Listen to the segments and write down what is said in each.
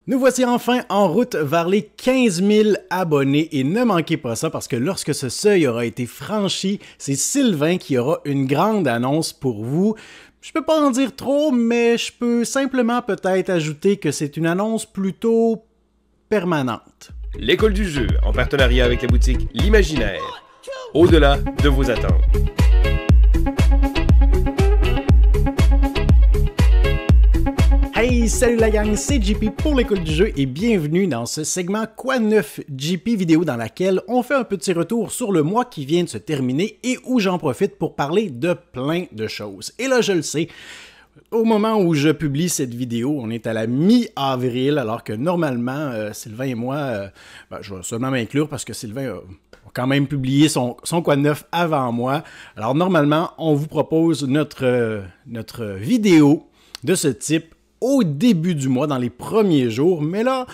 Nous voici enfin en route vers les 15 000 abonnés et ne manquez pas ça parce que lorsque ce seuil aura été franchi, c'est Sylvain qui aura une grande annonce pour vous. Je peux pas en dire trop, mais je peux simplement peut-être ajouter que c'est une annonce plutôt permanente. L'école du jeu, en partenariat avec la boutique L'Imaginaire, au-delà de vos attentes. Hey, salut la gang, c'est JP pour l'école du jeu et bienvenue dans ce segment Quoi neuf JP vidéo dans laquelle on fait un petit retour sur le mois qui vient de se terminer et où j'en profite pour parler de plein de choses. Et là, je le sais, au moment où je publie cette vidéo, on est à la mi-avril, alors que normalement, Sylvain et moi, je vais seulement m'inclure parce que Sylvain a quand même publié son Quoi de neuf avant moi. Alors normalement, on vous propose notre vidéo de ce type au début du mois, dans les premiers jours, mais là,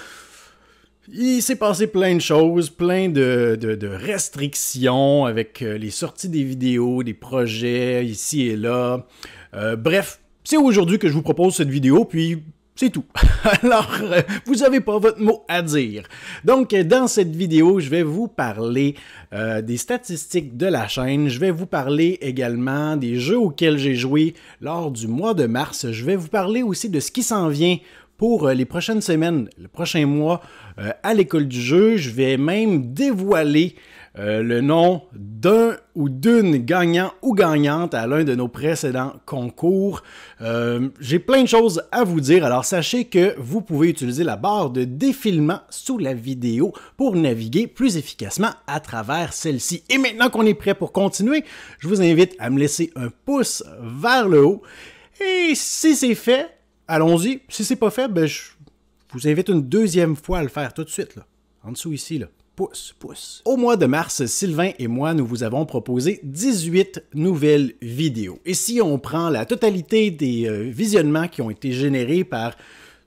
il s'est passé plein de choses, plein de restrictions avec les sorties des vidéos, des projets ici et là. Bref, c'est aujourd'hui que je vous propose cette vidéo, puis c'est tout. Alors, vous n'avez pas votre mot à dire. Donc, dans cette vidéo, je vais vous parler des statistiques de la chaîne. Je vais vous parler également des jeux auxquels j'ai joué lors du mois de mars. Je vais vous parler aussi de ce qui s'en vient pour les prochaines semaines, le prochain mois à l'école du jeu. Je vais même dévoiler le nom d'un ou d'une gagnant ou gagnante à l'un de nos précédents concours. J'ai plein de choses à vous dire, alors sachez que vous pouvez utiliser la barre de défilement sous la vidéo pour naviguer plus efficacement à travers celle-ci. Et maintenant qu'on est prêt pour continuer, je vous invite à me laisser un pouce vers le haut. Et si c'est fait, allons-y. Si c'est pas fait, je vous invite une deuxième fois à le faire tout de suite, là, en dessous ici, là. Pouce. Au mois de mars, Sylvain et moi, nous vous avons proposé 18 nouvelles vidéos. Et si on prend la totalité des visionnements qui ont été générés par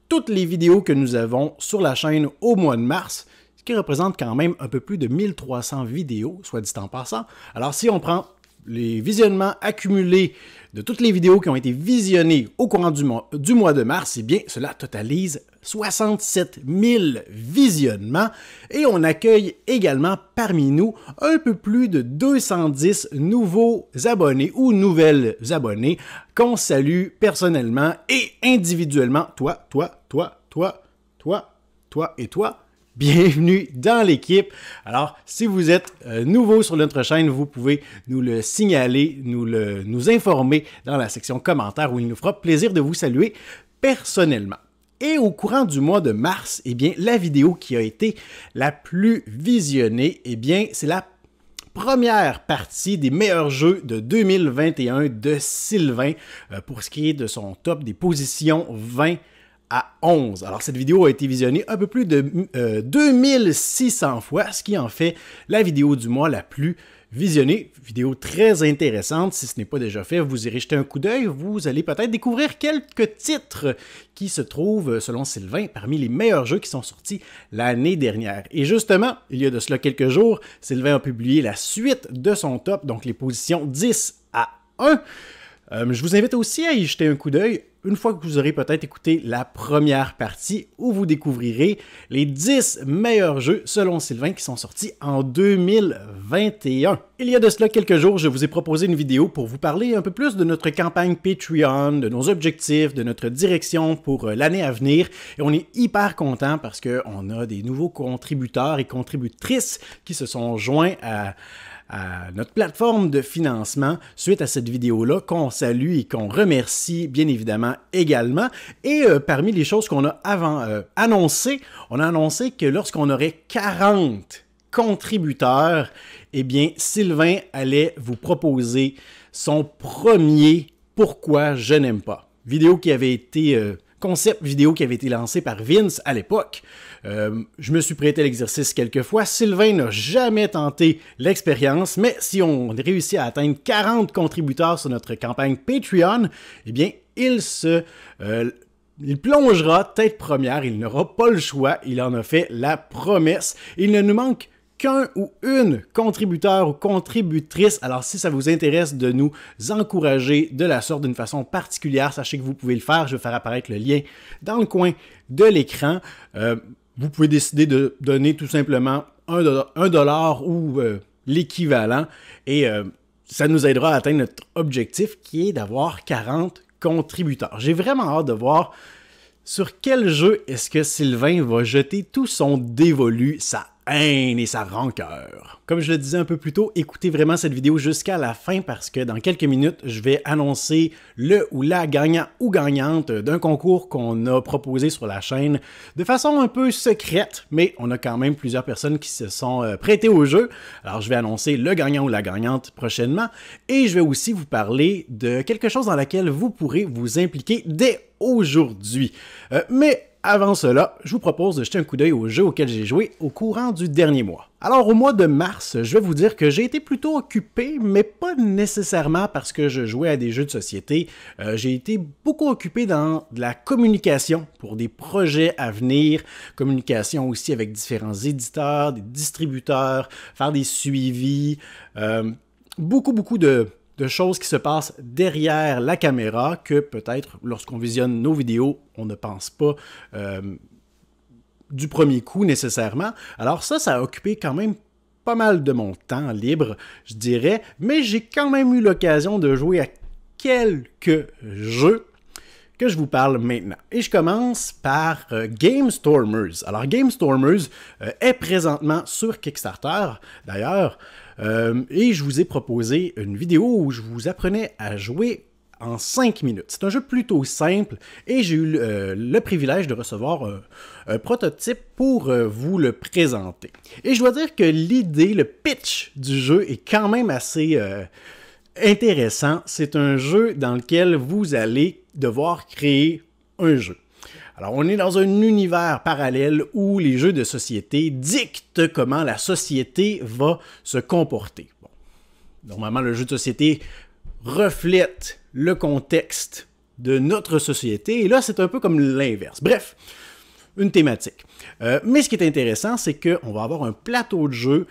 toutes les vidéos que nous avons sur la chaîne au mois de mars, ce qui représente quand même un peu plus de 1300 vidéos, soit dit en passant. Alors si on prend les visionnements accumulés de toutes les vidéos qui ont été visionnées au courant du mois de mars, eh bien, cela totalise 67 000 visionnements et on accueille également parmi nous un peu plus de 210 nouveaux abonnés ou nouvelles abonnées qu'on salue personnellement et individuellement. Toi et toi. Bienvenue dans l'équipe. Alors, si vous êtes nouveau sur notre chaîne, vous pouvez nous le signaler, nous informer dans la section commentaires où il nous fera plaisir de vous saluer personnellement. Et au courant du mois de mars, eh bien, la vidéo qui a été la plus visionnée, eh bien, c'est la première partie des meilleurs jeux de 2021 de Sylvain pour ce qui est de son top des positions 20 à 11. Alors, cette vidéo a été visionnée un peu plus de 2600 fois, ce qui en fait la vidéo du mois la plus visionnée. Vidéo très intéressante. Si ce n'est pas déjà fait, vous irez jeter un coup d'œil. Vous allez peut-être découvrir quelques titres qui se trouvent, selon Sylvain, parmi les meilleurs jeux qui sont sortis l'année dernière. Et justement, il y a de cela quelques jours, Sylvain a publié la suite de son top, donc les positions 10 à 1. Je vous invite aussi à y jeter un coup d'œil une fois que vous aurez peut-être écouté la première partie où vous découvrirez les 10 meilleurs jeux selon Sylvain qui sont sortis en 2021. Il y a de cela quelques jours, je vous ai proposé une vidéo pour vous parler un peu plus de notre campagne Patreon, de nos objectifs, de notre direction pour l'année à venir. Et on est hyper content parce qu'on a des nouveaux contributeurs et contributrices qui se sont joints à notre plateforme de financement suite à cette vidéo-là qu'on salue et qu'on remercie bien évidemment également. Et parmi les choses qu'on a annoncées, on a annoncé que lorsqu'on aurait 40 contributeurs, eh bien Sylvain allait vous proposer son premier « Pourquoi je n'aime pas ». Vidéo qui avait été... concept vidéo qui avait été lancé par Vince à l'époque. Je me suis prêté à l'exercice quelques fois. Sylvain n'a jamais tenté l'expérience, mais si on réussit à atteindre 40 contributeurs sur notre campagne Patreon, eh bien, il plongera tête première, il n'aura pas le choix, il en a fait la promesse. Il ne nous manque qu'un ou une contributeur ou contributrice. Alors, si ça vous intéresse de nous encourager de la sorte d'une façon particulière, sachez que vous pouvez le faire. Je vais faire apparaître le lien dans le coin de l'écran. Vous pouvez décider de donner tout simplement $1 ou l'équivalent et ça nous aidera à atteindre notre objectif qui est d'avoir 40 contributeurs. J'ai vraiment hâte de voir sur quel jeu est-ce que Sylvain va jeter tout son dévolu, sa haine et sa rancœur. Comme je le disais un peu plus tôt, écoutez vraiment cette vidéo jusqu'à la fin parce que dans quelques minutes, je vais annoncer le ou la gagnant ou gagnante d'un concours qu'on a proposé sur la chaîne de façon un peu secrète, mais on a quand même plusieurs personnes qui se sont prêtées au jeu. Alors je vais annoncer le gagnant ou la gagnante prochainement et je vais aussi vous parler de quelque chose dans laquelle vous pourrez vous impliquer dès aujourd'hui. Mais avant cela, je vous propose de jeter un coup d'œil aux jeux auxquels j'ai joué au courant du dernier mois. Alors au mois de mars, je vais vous dire que j'ai été plutôt occupé, mais pas nécessairement parce que je jouais à des jeux de société. J'ai été beaucoup occupé dans de la communication pour des projets à venir, communication aussi avec différents éditeurs, des distributeurs, faire des suivis, beaucoup de choses qui se passent derrière la caméra que peut-être lorsqu'on visionne nos vidéos, on ne pense pas du premier coup nécessairement. Alors ça a occupé quand même pas mal de mon temps libre, je dirais, mais j'ai quand même eu l'occasion de jouer à quelques jeux que je vous parle maintenant. Et je commence par GameStormers. Alors GameStormers est présentement sur Kickstarter, d'ailleurs, et je vous ai proposé une vidéo où je vous apprenais à jouer en 5 minutes. C'est un jeu plutôt simple et j'ai eu le privilège de recevoir un prototype pour vous le présenter. Et je dois dire que l'idée, le pitch du jeu est quand même assez intéressant. C'est un jeu dans lequel vous allez devoir créer un jeu. Alors, on est dans un univers parallèle où les jeux de société dictent comment la société va se comporter. Bon. Normalement, le jeu de société reflète le contexte de notre société, et là, c'est un peu comme l'inverse. Bref, une thématique. Mais ce qui est intéressant, c'est qu'on va avoir un plateau de jeu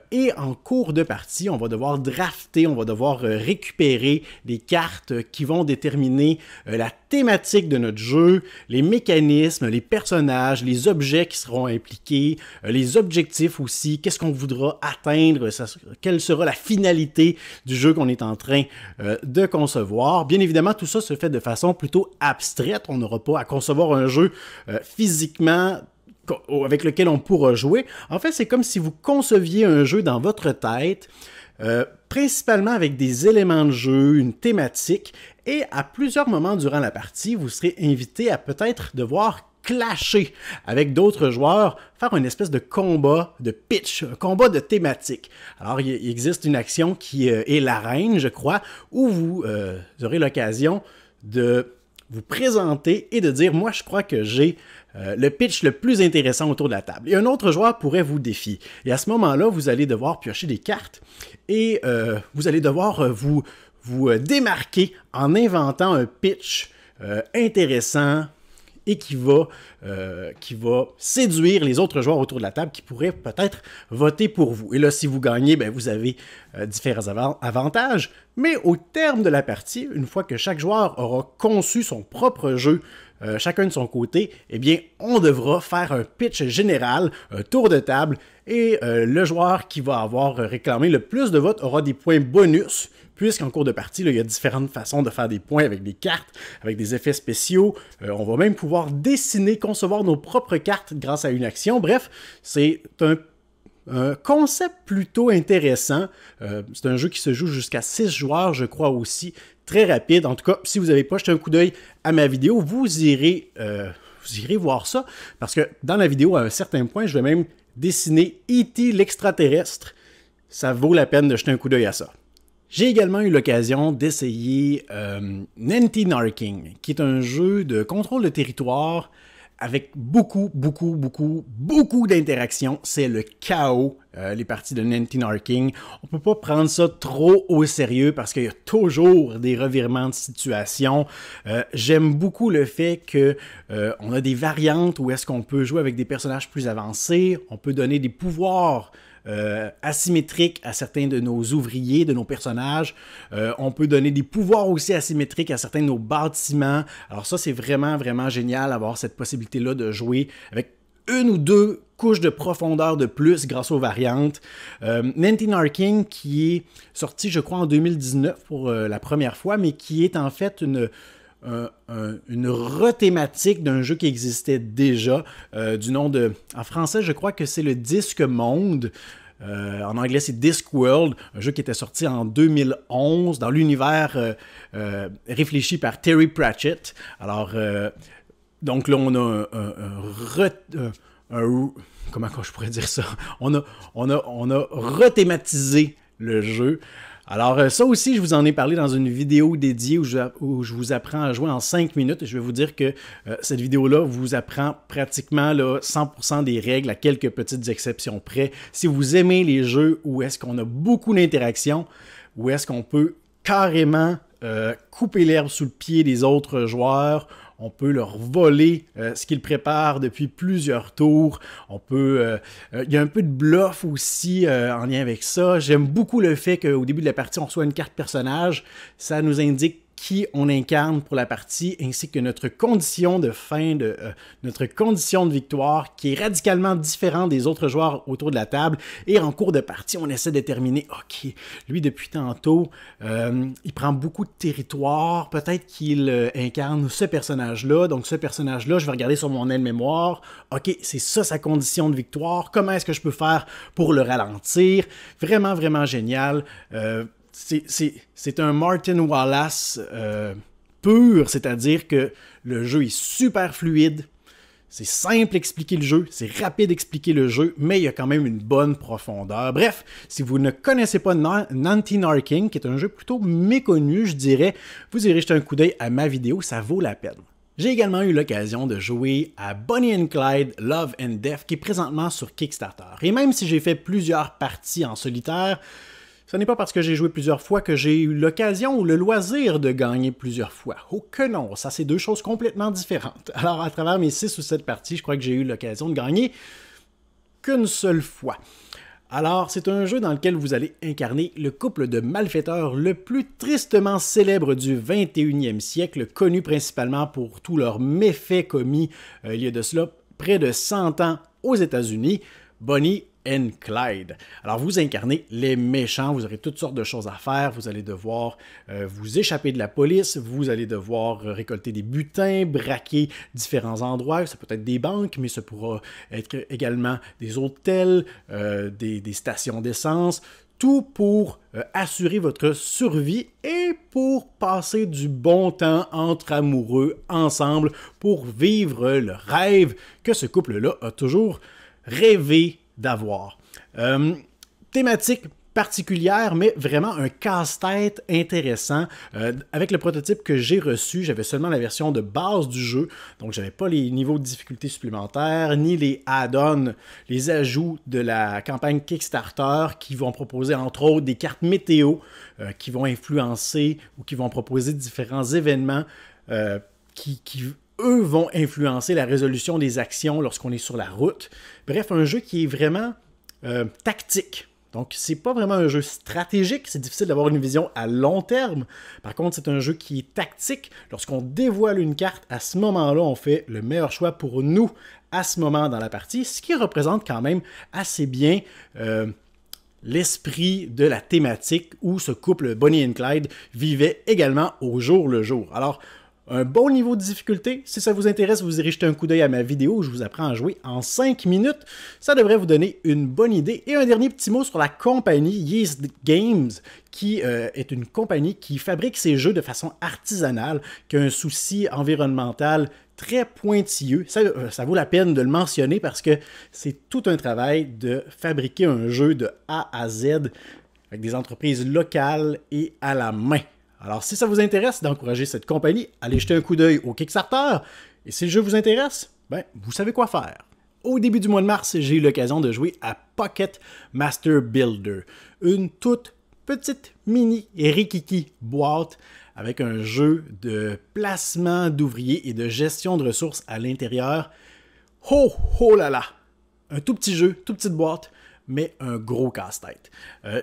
et en cours de partie, on va devoir drafter, on va devoir récupérer des cartes qui vont déterminer la thématique de notre jeu, les mécanismes, les personnages, les objets qui seront impliqués, les objectifs aussi, qu'est-ce qu'on voudra atteindre, quelle sera la finalité du jeu qu'on est en train de concevoir. Bien évidemment, tout ça se fait de façon plutôt abstraite, on n'aura pas à concevoir un jeu physiquement avec lequel on pourra jouer. En fait, c'est comme si vous conceviez un jeu dans votre tête, principalement avec des éléments de jeu, une thématique, et à plusieurs moments durant la partie, vous serez invité à peut-être devoir clasher avec d'autres joueurs, faire une espèce de combat de pitch, un combat de thématique. Alors, il existe une action qui est l'arène, je crois, où vous aurez l'occasion de vous présenter et de dire « Moi, je crois que j'ai le pitch le plus intéressant autour de la table. » Et un autre joueur pourrait vous défier. Et à ce moment-là, vous allez devoir piocher des cartes et vous allez devoir vous démarquer en inventant un pitch intéressant et qui va séduire les autres joueurs autour de la table qui pourraient peut-être voter pour vous. Et là, si vous gagnez, bien, vous avez différents avantages. Mais au terme de la partie, une fois que chaque joueur aura conçu son propre jeu, chacun de son côté, eh bien, on devra faire un pitch général, un tour de table, et le joueur qui va avoir réclamé le plus de votes aura des points bonus, puisqu'en cours de partie, là, il y a différentes façons de faire des points avec des cartes, avec des effets spéciaux. On va même pouvoir dessiner, concevoir nos propres cartes grâce à une action. Bref, c'est un concept plutôt intéressant. C'est un jeu qui se joue jusqu'à 6 joueurs, je crois aussi, très rapide. En tout cas, si vous n'avez pas jeté un coup d'œil à ma vidéo, vous irez voir ça, parce que dans la vidéo, à un certain point, je vais même dessiner E.T. l'extraterrestre. Ça vaut la peine de jeter un coup d'œil à ça. J'ai également eu l'occasion d'essayer Nanty Narking, qui est un jeu de contrôle de territoire avec beaucoup d'interactions. C'est le chaos, les parties de Nanty Narking. On peut pas prendre ça trop au sérieux parce qu'il y a toujours des revirements de situation. J'aime beaucoup le fait que on a des variantes où est-ce qu'on peut jouer avec des personnages plus avancés. On peut donner des pouvoirs asymétriques à certains de nos ouvriers, de nos personnages. On peut donner des pouvoirs aussi asymétriques à certains de nos bâtiments. Alors ça, c'est vraiment génial d'avoir cette possibilité-là de jouer avec une ou deux couches de profondeur de plus grâce aux variantes. Nanty Narking, qui est sorti, je crois, en 2019 pour la première fois, mais qui est en fait une rethématique d'un jeu qui existait déjà, du nom de... En français, je crois que c'est le Disque Monde. En anglais, c'est Discworld, un jeu qui était sorti en 2011 dans l'univers réfléchi par Terry Pratchett. Alors, donc là, on a comment je pourrais dire ça? On a rethématisé le jeu. Alors ça aussi, je vous en ai parlé dans une vidéo dédiée où je vous apprends à jouer en 5 minutes. Je vais vous dire que cette vidéo-là vous apprend pratiquement là, 100% des règles à quelques petites exceptions près. Si vous aimez les jeux où est-ce qu'on a beaucoup d'interactions, où est-ce qu'on peut carrément couper l'herbe sous le pied des autres joueurs, on peut leur voler ce qu'ils préparent depuis plusieurs tours. On peut, il y a un peu de bluff aussi en lien avec ça. J'aime beaucoup le fait qu'au début de la partie, on reçoit une carte personnage. Ça nous indique qui on incarne pour la partie, ainsi que notre condition de fin, notre condition de victoire, qui est radicalement différente des autres joueurs autour de la table. Et en cours de partie, on essaie de déterminer, OK, lui depuis tantôt, il prend beaucoup de territoire, peut-être qu'il incarne ce personnage-là, donc ce personnage-là, je vais regarder sur mon aide-mémoire, OK, c'est ça sa condition de victoire, comment est-ce que je peux faire pour le ralentir? Vraiment génial. C'est un Martin Wallace pur, c'est-à-dire que le jeu est super fluide, c'est simple d'expliquer le jeu, c'est rapide d'expliquer le jeu, mais il y a quand même une bonne profondeur. Bref, si vous ne connaissez pas Nanty Narking, qui est un jeu plutôt méconnu, je dirais, vous irez jeter un coup d'œil à ma vidéo, ça vaut la peine. J'ai également eu l'occasion de jouer à Bonnie and Clyde Love and Death, qui est présentement sur Kickstarter. Et même si j'ai fait plusieurs parties en solitaire, ce n'est pas parce que j'ai joué plusieurs fois que j'ai eu l'occasion ou le loisir de gagner plusieurs fois. Oh que non, ça c'est deux choses complètement différentes. Alors à travers mes 6 ou 7 parties, je crois que j'ai eu l'occasion de gagner qu'une seule fois. Alors c'est un jeu dans lequel vous allez incarner le couple de malfaiteurs le plus tristement célèbre du 21e siècle, connu principalement pour tous leurs méfaits commis il y a de cela près de 100 ans aux États-Unis, Bonnie and Clyde. Alors vous incarnez les méchants, vous aurez toutes sortes de choses à faire, vous allez devoir vous échapper de la police, vous allez devoir récolter des butins, braquer différents endroits, ça peut être des banques, mais ça pourra être également des hôtels, des stations d'essence, tout pour assurer votre survie et pour passer du bon temps entre amoureux ensemble pour vivre le rêve que ce couple-là a toujours rêvé d'avoir. Thématique particulière, mais vraiment un casse-tête intéressant. Avec le prototype que j'ai reçu, j'avais seulement la version de base du jeu, donc j'avais pas les niveaux de difficulté supplémentaires, ni les add-ons, les ajouts de la campagne Kickstarter qui vont proposer entre autres des cartes météo qui vont influencer ou qui vont proposer différents événements qui eux vont influencer la résolution des actions lorsqu'on est sur la route. Bref, un jeu qui est vraiment tactique. Donc, c'est pas vraiment un jeu stratégique, c'est difficile d'avoir une vision à long terme. Par contre, c'est un jeu qui est tactique. Lorsqu'on dévoile une carte, à ce moment-là, on fait le meilleur choix pour nous à ce moment dans la partie, ce qui représente quand même assez bien l'esprit de la thématique où ce couple Bonnie and Clyde vivait également au jour le jour. Alors, un bon niveau de difficulté. Si ça vous intéresse, vous irez jeter un coup d'œil à ma vidéo où je vous apprends à jouer en 5 minutes. Ça devrait vous donner une bonne idée. Et un dernier petit mot sur la compagnie Yeast Games, qui est une compagnie qui fabrique ses jeux de façon artisanale, qui a un souci environnemental très pointilleux. Ça vaut la peine de le mentionner parce que c'est tout un travail de fabriquer un jeu de A à Z avec des entreprises locales et à la main. Alors, si ça vous intéresse d'encourager cette compagnie, allez jeter un coup d'œil au Kickstarter. Et si le jeu vous intéresse, ben, vous savez quoi faire. Au début du mois de mars, j'ai eu l'occasion de jouer à Pocket Master Builder, une toute petite mini rikiki boîte avec un jeu de placement d'ouvriers et de gestion de ressources à l'intérieur. Oh, oh là là! Un tout petit jeu, toute petite boîte, mais un gros casse-tête.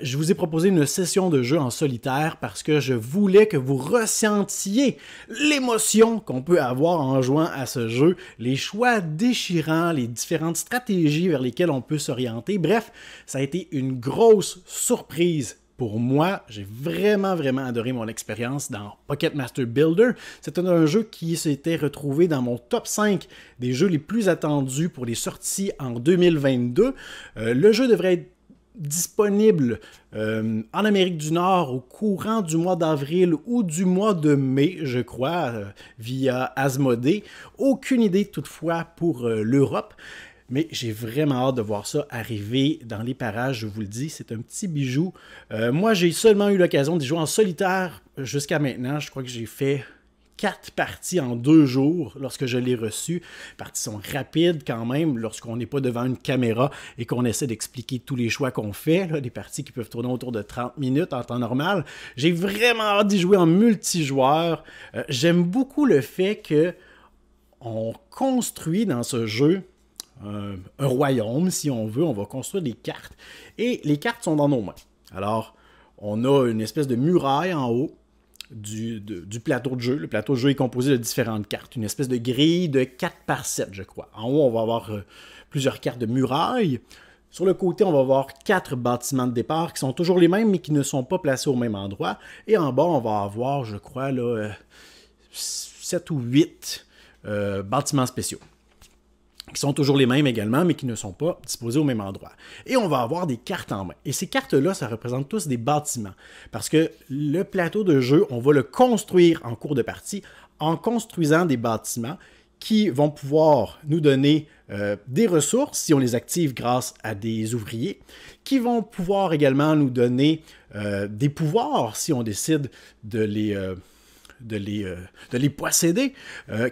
Je vous ai proposé une session de jeu en solitaire parce que je voulais que vous ressentiez l'émotion qu'on peut avoir en jouant à ce jeu, les choix déchirants, les différentes stratégies vers lesquelles on peut s'orienter. Bref, ça a été une grosse surprise. Pour moi, j'ai vraiment adoré mon expérience dans Pocket Master Builder. C'est un jeu qui s'était retrouvé dans mon top 5 des jeux les plus attendus pour les sorties en 2022. Le jeu devrait être disponible en Amérique du Nord au courant du mois d'avril ou du mois de mai, je crois, via Asmodée. Aucune idée toutefois pour l'Europe. Mais j'ai vraiment hâte de voir ça arriver dans les parages, je vous le dis, c'est un petit bijou. Moi, j'ai seulement eu l'occasion d'y jouer en solitaire jusqu'à maintenant. Je crois que j'ai fait 4 parties en 2 jours lorsque je l'ai reçu. Les parties sont rapides quand même lorsqu'on n'est pas devant une caméra et qu'on essaie d'expliquer tous les choix qu'on fait. Là, des parties qui peuvent tourner autour de 30 minutes en temps normal. J'ai vraiment hâte d'y jouer en multijoueur. J'aime beaucoup le fait qu'on construit dans ce jeu un royaume, si on veut. On va construire des cartes. Et les cartes sont dans nos mains. Alors, on a une espèce de muraille en haut du plateau de jeu. Le plateau de jeu est composé de différentes cartes. Une espèce de grille de 4x7, je crois. En haut, on va avoir plusieurs cartes de muraille. Sur le côté, on va avoir 4 bâtiments de départ qui sont toujours les mêmes, mais qui ne sont pas placés au même endroit. Et en bas, on va avoir, je crois, là, 7 ou 8 bâtiments spéciaux, qui sont toujours les mêmes également, mais qui ne sont pas disposés au même endroit. Et on va avoir des cartes en main. Et ces cartes-là, ça représente tous des bâtiments. Parce que le plateau de jeu, on va le construire en cours de partie en construisant des bâtiments qui vont pouvoir nous donner des ressources si on les active grâce à des ouvriers, qui vont pouvoir également nous donner des pouvoirs si on décide de les posséder,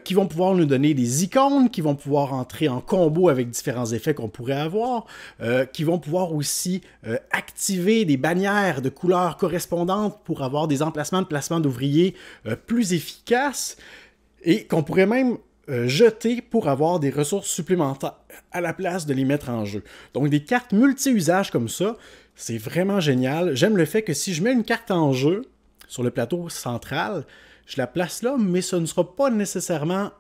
qui vont pouvoir nous donner des icônes, qui vont pouvoir entrer en combo avec différents effets qu'on pourrait avoir, qui vont pouvoir aussi activer des bannières de couleurs correspondantes pour avoir des emplacements de placement d'ouvriers plus efficaces et qu'on pourrait même jeter pour avoir des ressources supplémentaires à la place de les mettre en jeu. Donc des cartes multi-usages comme ça, c'est vraiment génial. J'aime le fait que si je mets une carte en jeu sur le plateau central, je la place là, mais ce ne sera pas nécessairement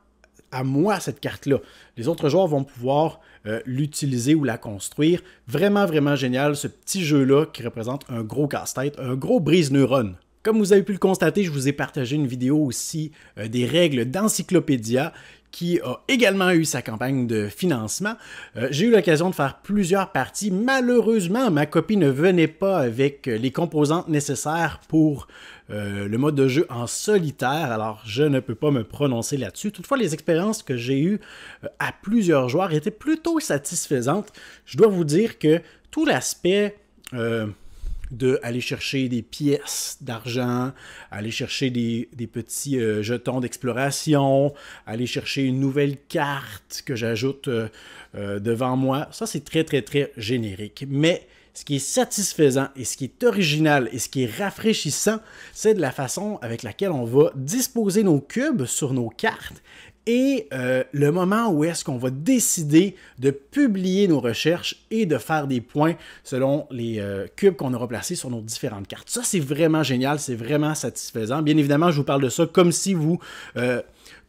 à moi, cette carte-là. Les autres joueurs vont pouvoir l'utiliser ou la construire. Vraiment génial, ce petit jeu-là qui représente un gros casse-tête, un gros brise-neurones. Comme vous avez pu le constater, je vous ai partagé une vidéo aussi des règles d'Encyclopédia qui a également eu sa campagne de financement. J'ai eu l'occasion de faire plusieurs parties. Malheureusement, ma copie ne venait pas avec les composantes nécessaires pour le mode de jeu en solitaire, alors je ne peux pas me prononcer là-dessus. Toutefois, les expériences que j'ai eues à plusieurs joueurs étaient plutôt satisfaisantes. Je dois vous dire que tout l'aspect d'aller chercher des pièces d'argent, aller chercher des petits jetons d'exploration, aller chercher une nouvelle carte que j'ajoute devant moi. Ça, c'est très générique. Mais ce qui est satisfaisant et ce qui est original et ce qui est rafraîchissant, c'est de la façon avec laquelle on va disposer nos cubes sur nos cartes et le moment où est-ce qu'on va décider de publier nos recherches et de faire des points selon les cubes qu'on aura placés sur nos différentes cartes. Ça, c'est vraiment génial, c'est vraiment satisfaisant. Bien évidemment, je vous parle de ça comme si vous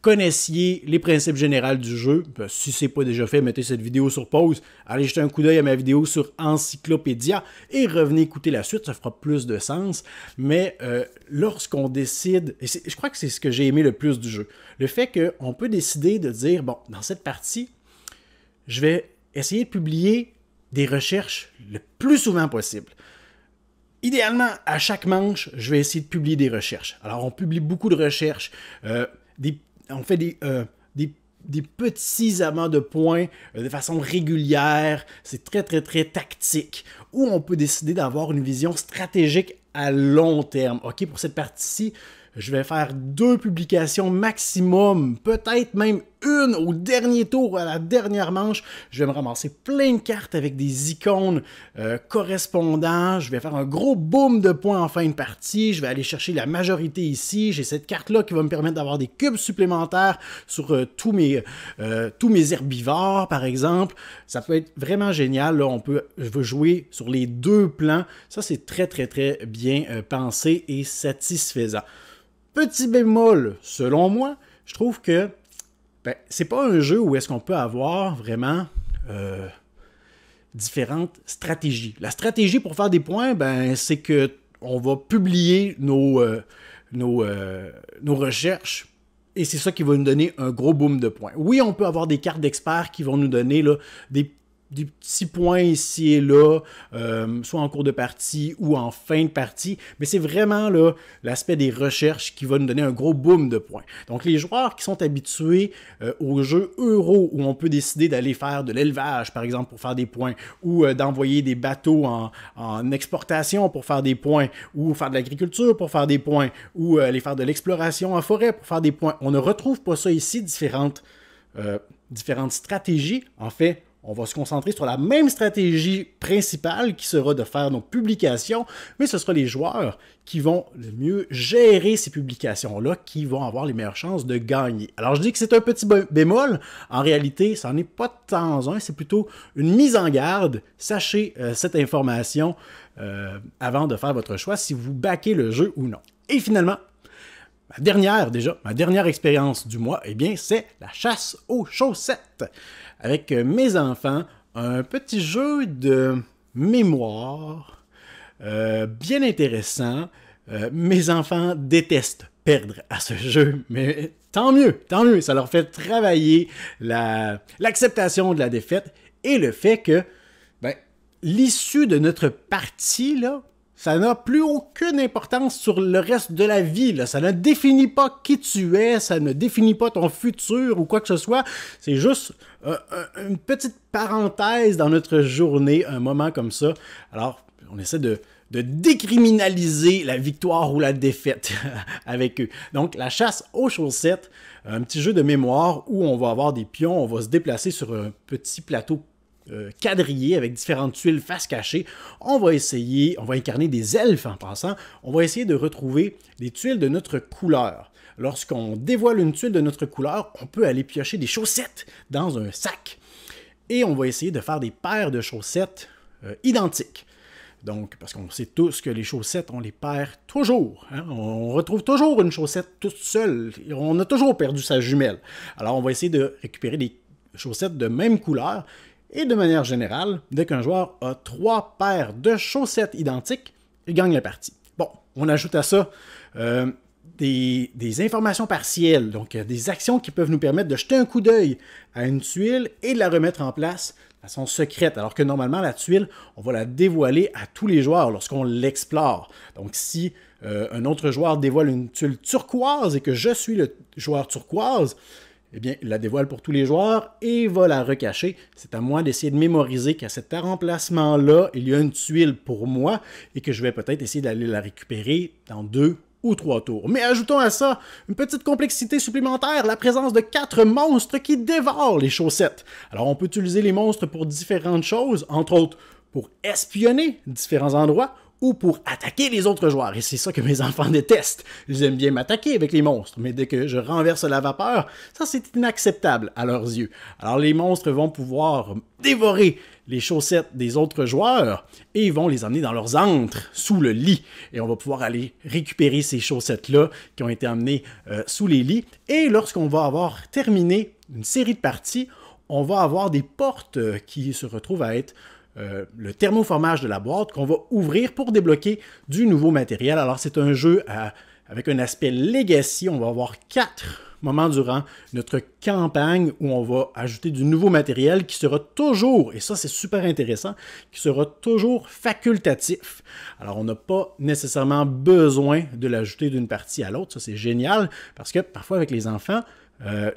connaissiez les principes généraux du jeu. Si ce n'est pas déjà fait, mettez cette vidéo sur pause, allez jeter un coup d'œil à ma vidéo sur Encyclopédia et revenez écouter la suite, ça fera plus de sens. Mais lorsqu'on décide, et je crois que c'est ce que j'ai aimé le plus du jeu, le fait qu'on peut décider de dire, bon, dans cette partie, je vais essayer de publier des recherches le plus souvent possible. Idéalement, à chaque manche, je vais essayer de publier des recherches. Alors, on publie beaucoup de recherches, on fait des petits amas de points de façon régulière. C'est très tactique, où on peut décider d'avoir une vision stratégique à long terme. OK, pour cette partie-ci, je vais faire 2 publications maximum, peut-être même une au dernier tour, à la dernière manche. Je vais me ramasser plein de cartes avec des icônes correspondants. Je vais faire un gros boom de points en fin de partie. Je vais aller chercher la majorité ici. J'ai cette carte-là qui va me permettre d'avoir des cubes supplémentaires sur tous mes herbivores, par exemple. Ça peut être vraiment génial. Là, je veux jouer sur les deux plans. Ça, c'est très, très, très bien pensé et satisfaisant. Petit bémol, selon moi, je trouve que c'est pas un jeu où est-ce qu'on peut avoir vraiment différentes stratégies. La stratégie pour faire des points, c'est que on va publier nos recherches et c'est ça qui va nous donner un gros boom de points. Oui, on peut avoir des cartes d'experts qui vont nous donner là, des petits points ici et là, soit en cours de partie ou en fin de partie, mais c'est vraiment là l'aspect des recherches qui va nous donner un gros boom de points. Donc les joueurs qui sont habitués aux jeux euro où on peut décider d'aller faire de l'élevage, par exemple, pour faire des points, ou d'envoyer des bateaux en exportation pour faire des points, ou faire de l'agriculture pour faire des points, ou aller faire de l'exploration en forêt pour faire des points. On ne retrouve pas ça ici, différentes stratégies. En fait, on va se concentrer sur la même stratégie principale qui sera de faire nos publications, mais ce sera les joueurs qui vont le mieux gérer ces publications-là, qui vont avoir les meilleures chances de gagner. Alors je dis que c'est un petit bémol, en réalité, ça n'en est pas de temps un, c'est plutôt une mise en garde. Sachez cette information avant de faire votre choix si vous backez le jeu ou non. Et finalement, ma dernière expérience du mois, c'est la chasse aux chaussettes. Avec mes enfants, un petit jeu de mémoire bien intéressant. Mes enfants détestent perdre à ce jeu, mais tant mieux, ça leur fait travailler l'acceptation de la défaite et le fait que l'issue de notre partie, là, ça n'a plus aucune importance sur le reste de la vie. Là. Ça ne définit pas qui tu es, ça ne définit pas ton futur ou quoi que ce soit. C'est juste une petite parenthèse dans notre journée, un moment comme ça. Alors, on essaie de décriminaliser la victoire ou la défaite avec eux. Donc, la chasse aux chaussettes, un petit jeu de mémoire où on va avoir des pions, on va se déplacer sur un petit plateau quadrillé avec différentes tuiles face cachée. On va incarner des elfes en passant. On va essayer de retrouver des tuiles de notre couleur. Lorsqu'on dévoile une tuile de notre couleur, on peut aller piocher des chaussettes dans un sac. Et on va essayer de faire des paires de chaussettes identiques. Donc, parce qu'on sait tous que les chaussettes, on les perd toujours. Hein? On retrouve toujours une chaussette toute seule. On a toujours perdu sa jumelle. Alors, on va essayer de récupérer des chaussettes de même couleur. Et de manière générale, dès qu'un joueur a 3 paires de chaussettes identiques, il gagne la partie. Bon, on ajoute à ça des informations partielles, donc des actions qui peuvent nous permettre de jeter un coup d'œil à une tuile et de la remettre en place de façon secrète, alors que normalement, la tuile, on va la dévoiler à tous les joueurs lorsqu'on l'explore. Donc, si un autre joueur dévoile une tuile turquoise et que je suis le joueur turquoise, il la dévoile pour tous les joueurs et va la recacher. C'est à moi d'essayer de mémoriser qu'à cet emplacement-là, il y a une tuile pour moi et que je vais peut-être essayer d'aller la récupérer dans 2 ou 3 tours. Mais ajoutons à ça une petite complexité supplémentaire, la présence de 4 monstres qui dévorent les chaussettes. Alors on peut utiliser les monstres pour différentes choses, entre autres pour espionner différents endroits, ou pour attaquer les autres joueurs. Et c'est ça que mes enfants détestent. Ils aiment bien m'attaquer avec les monstres, mais dès que je renverse la vapeur, ça c'est inacceptable à leurs yeux. Alors les monstres vont pouvoir dévorer les chaussettes des autres joueurs et ils vont les emmener dans leurs antres, sous le lit. Et on va pouvoir aller récupérer ces chaussettes-là qui ont été emmenées sous les lits. Et lorsqu'on va avoir terminé une série de parties, on va avoir des portes qui se retrouvent à être le thermoformage de la boîte qu'on va ouvrir pour débloquer du nouveau matériel. Alors c'est un jeu avec un aspect legacy. On va avoir 4 moments durant notre campagne où on va ajouter du nouveau matériel qui sera toujours, et ça c'est super intéressant, qui sera toujours facultatif. Alors on n'a pas nécessairement besoin de l'ajouter d'une partie à l'autre. Ça c'est génial parce que parfois avec les enfants,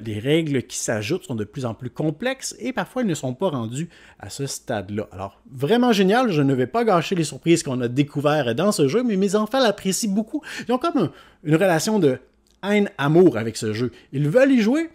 les règles qui s'ajoutent sont de plus en plus complexes et parfois elles ne sont pas rendues à ce stade-là. Alors, vraiment génial, je ne vais pas gâcher les surprises qu'on a découvertes dans ce jeu, mais mes enfants l'apprécient beaucoup. Ils ont comme une relation de haine-amour avec ce jeu. Ils veulent y jouer,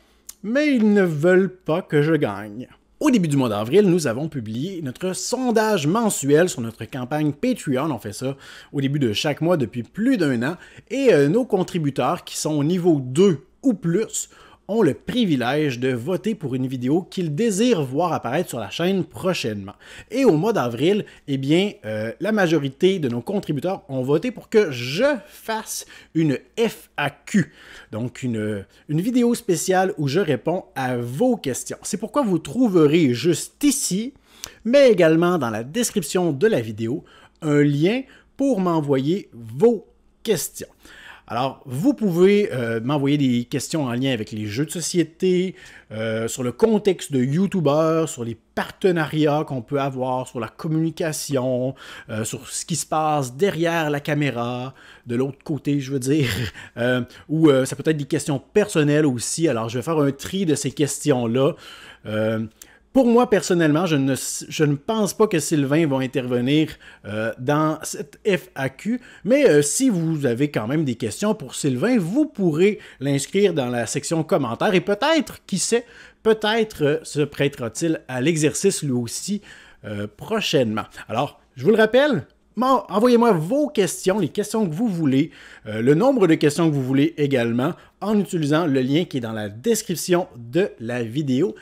mais ils ne veulent pas que je gagne. Au début du mois d'avril, nous avons publié notre sondage mensuel sur notre campagne Patreon. On fait ça au début de chaque mois depuis plus d'1 an. Et nos contributeurs qui sont au niveau 2 ou plus ont le privilège de voter pour une vidéo qu'ils désirent voir apparaître sur la chaîne prochainement. Et au mois d'avril, eh bien, la majorité de nos contributeurs ont voté pour que je fasse une FAQ, donc une vidéo spéciale où je réponds à vos questions. C'est pourquoi vous trouverez juste ici, mais également dans la description de la vidéo, un lien pour m'envoyer vos questions. Alors, vous pouvez m'envoyer des questions en lien avec les jeux de société, sur le contexte de YouTubeurs, sur les partenariats qu'on peut avoir, sur la communication, sur ce qui se passe derrière la caméra, de l'autre côté, je veux dire, ou ça peut être des questions personnelles aussi. Alors, je vais faire un tri de ces questions-là. Pour moi, personnellement, je ne pense pas que Sylvain va intervenir dans cette FAQ, mais si vous avez quand même des questions pour Sylvain, vous pourrez l'inscrire dans la section commentaires et peut-être, qui sait, peut-être se prêtera-t-il à l'exercice lui aussi prochainement. Alors, je vous le rappelle, envoyez-moi vos questions, les questions que vous voulez, le nombre de questions que vous voulez également, en utilisant le lien qui est dans la description de la vidéo.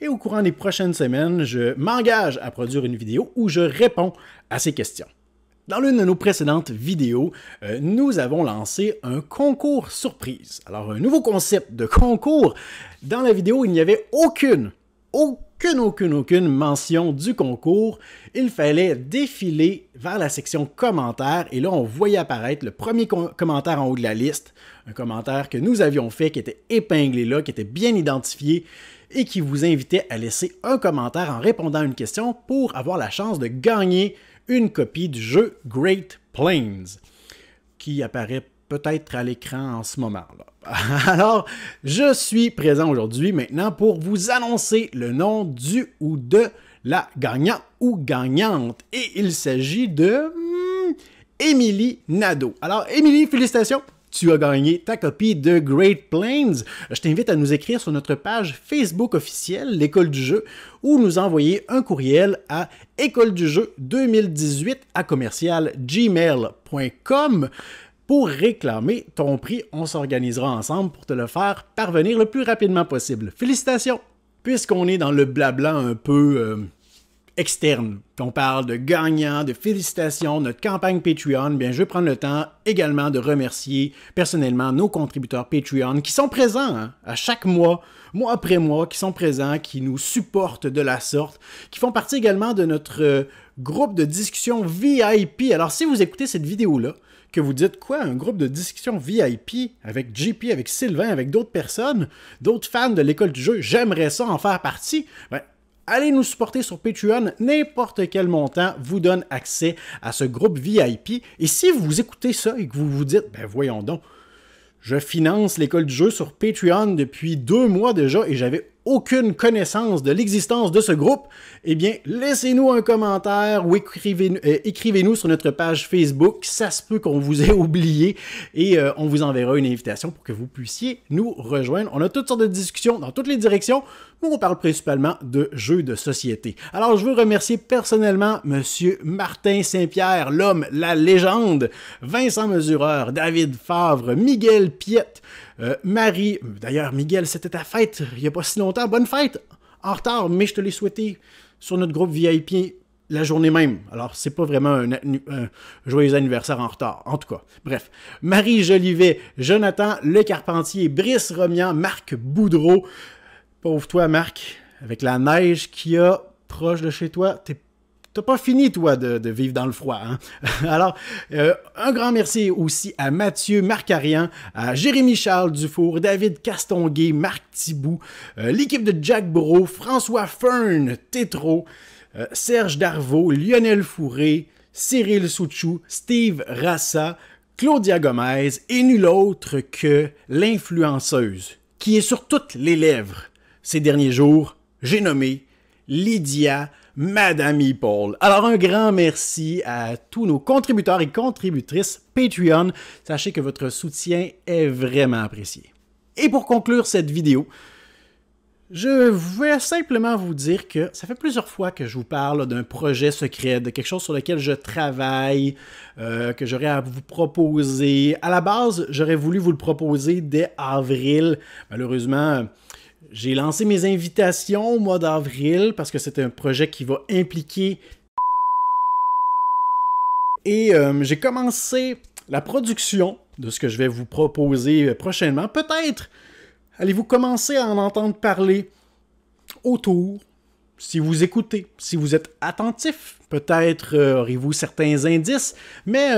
Et au courant des prochaines semaines, je m'engage à produire une vidéo où je réponds à ces questions. Dans l'une de nos précédentes vidéos, nous avons lancé un concours surprise. Alors, un nouveau concept de concours. Dans la vidéo, il n'y avait aucune mention du concours. Il fallait défiler vers la section commentaires et là, on voyait apparaître le premier commentaire en haut de la liste. Un commentaire que nous avions fait, qui était épinglé là, qui était bien identifié et qui vous invitait à laisser un commentaire en répondant à une question pour avoir la chance de gagner une copie du jeu Great Plains, qui apparaît peut-être à l'écran en ce moment-là. Alors, je suis présent aujourd'hui maintenant pour vous annoncer le nom du ou de la gagnant ou gagnante. Et il s'agit de Émilie Nadeau. Alors, Émilie, félicitations! Tu as gagné ta copie de Great Plains. Je t'invite à nous écrire sur notre page Facebook officielle, l'École du jeu, ou nous envoyer un courriel à écoledujeu2018@gmail.com pour réclamer ton prix. On s'organisera ensemble pour te le faire parvenir le plus rapidement possible. Félicitations! Puisqu'on est dans le blabla un peu externe, qu'on parle de gagnants, de félicitations, notre campagne Patreon, bien, je vais prendre le temps également de remercier personnellement nos contributeurs Patreon qui sont présents à chaque mois, mois après mois, qui sont présents, qui nous supportent de la sorte, qui font partie également de notre groupe de discussion VIP. Alors, si vous écoutez cette vidéo-là, que vous dites quoi, un groupe de discussion VIP avec JP, avec Sylvain, avec d'autres personnes, d'autres fans de l'École du jeu, j'aimerais ça en faire partie, ben, allez nous supporter sur Patreon, n'importe quel montant vous donne accès à ce groupe VIP. Et si vous écoutez ça et que vous vous dites, ben voyons donc, je finance l'École du jeu sur Patreon depuis 2 mois déjà et j'avais aucune connaissance de l'existence de ce groupe, eh bien, laissez-nous un commentaire ou écrivez-nous sur notre page Facebook. Ça se peut qu'on vous ait oublié et on vous enverra une invitation pour que vous puissiez nous rejoindre. On a toutes sortes de discussions dans toutes les directions, mais on parle principalement de jeux de société. Alors, je veux remercier personnellement M. Martin Saint-Pierre, l'homme, la légende, Vincent Mesureur, David Favre, Miguel Piette, Marie, d'ailleurs, Miguel, c'était ta fête il n'y a pas si longtemps. Bonne fête! En retard, mais je te l'ai souhaité sur notre groupe VIP la journée même. Alors, c'est pas vraiment un joyeux anniversaire en retard. En tout cas, bref. Marie Jolivet, Jonathan Le Carpentier, Brice Romian, Marc Boudreau. Pauvre toi, Marc, avec la neige qu'il y a proche de chez toi, t'as pas fini, toi, de vivre dans le froid. Hein? Alors, un grand merci aussi à Mathieu Marcarian, à Jérémy-Charles Dufour, David Castonguay, Marc Thibout, l'équipe de Jack Bro, François Fern, Tétro, Serge Darvaux, Lionel Fourré, Cyril Souchou, Steve Rassa, Claudia Gomez et nul autre que l'influenceuse qui est sur toutes les lèvres ces derniers jours. J'ai nommé Lydia Madame Paul. Alors, un grand merci à tous nos contributeurs et contributrices Patreon. Sachez que votre soutien est vraiment apprécié. Et pour conclure cette vidéo, Je vais simplement vous dire que ça fait plusieurs fois que je vous parle d'un projet secret, de quelque chose sur lequel je travaille, que j'aurais à vous proposer. À la base, j'aurais voulu vous le proposer dès avril. Malheureusement, j'ai lancé mes invitations au mois d'avril parce que c'est un projet qui va impliquer... Et j'ai commencé la production de ce que je vais vous proposer prochainement. Peut-être allez-vous commencer à en entendre parler autour, si vous écoutez, si vous êtes attentif. Peut-être aurez-vous certains indices, mais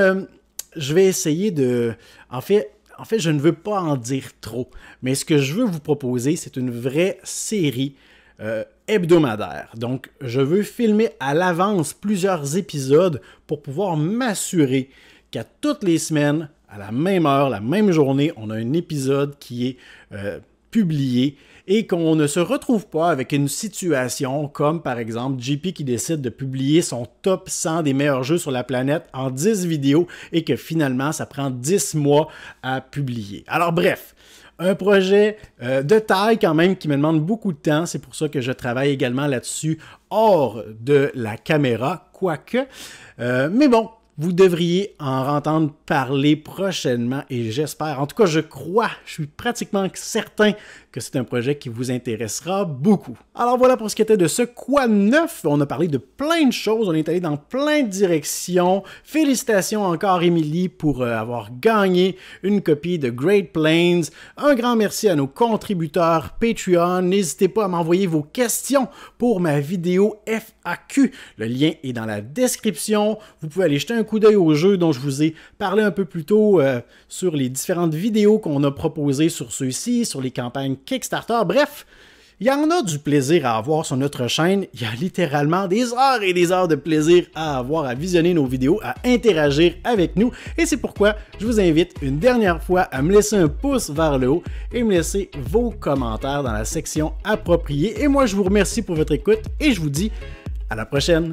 je vais essayer de... En fait, je ne veux pas en dire trop, mais ce que je veux vous proposer, c'est une vraie série hebdomadaire. Donc, je veux filmer à l'avance plusieurs épisodes pour pouvoir m'assurer qu'à toutes les semaines, à la même heure, la même journée, on a un épisode qui est publié et qu'on ne se retrouve pas avec une situation comme par exemple JP qui décide de publier son top 100 des meilleurs jeux sur la planète en 10 vidéos et que finalement ça prend 10 mois à publier. Alors bref, un projet de taille quand même qui me demande beaucoup de temps, c'est pour ça que je travaille également là-dessus hors de la caméra, quoique, mais bon, vous devriez en entendre parler prochainement et j'espère, en tout cas je crois, je suis pratiquement certain que c'est un projet qui vous intéressera beaucoup. Alors voilà pour ce qui était de ce Quoi Neuf. On a parlé de plein de choses, on est allé dans plein de directions. Félicitations encore Émilie pour avoir gagné une copie de Great Plains. Un grand merci à nos contributeurs Patreon. N'hésitez pas à m'envoyer vos questions pour ma vidéo FAQ. Le lien est dans la description. Vous pouvez aller jeter un coup d'œil au jeu dont je vous ai parlé un peu plus tôt sur les différentes vidéos qu'on a proposées sur ceux-ci, sur les campagnes Kickstarter. Bref, il y en a du plaisir à avoir sur notre chaîne. Il y a littéralement des heures et des heures de plaisir à avoir à visionner nos vidéos, à interagir avec nous. Et c'est pourquoi je vous invite une dernière fois à me laisser un pouce vers le haut et me laisser vos commentaires dans la section appropriée. Et moi, je vous remercie pour votre écoute et je vous dis à la prochaine.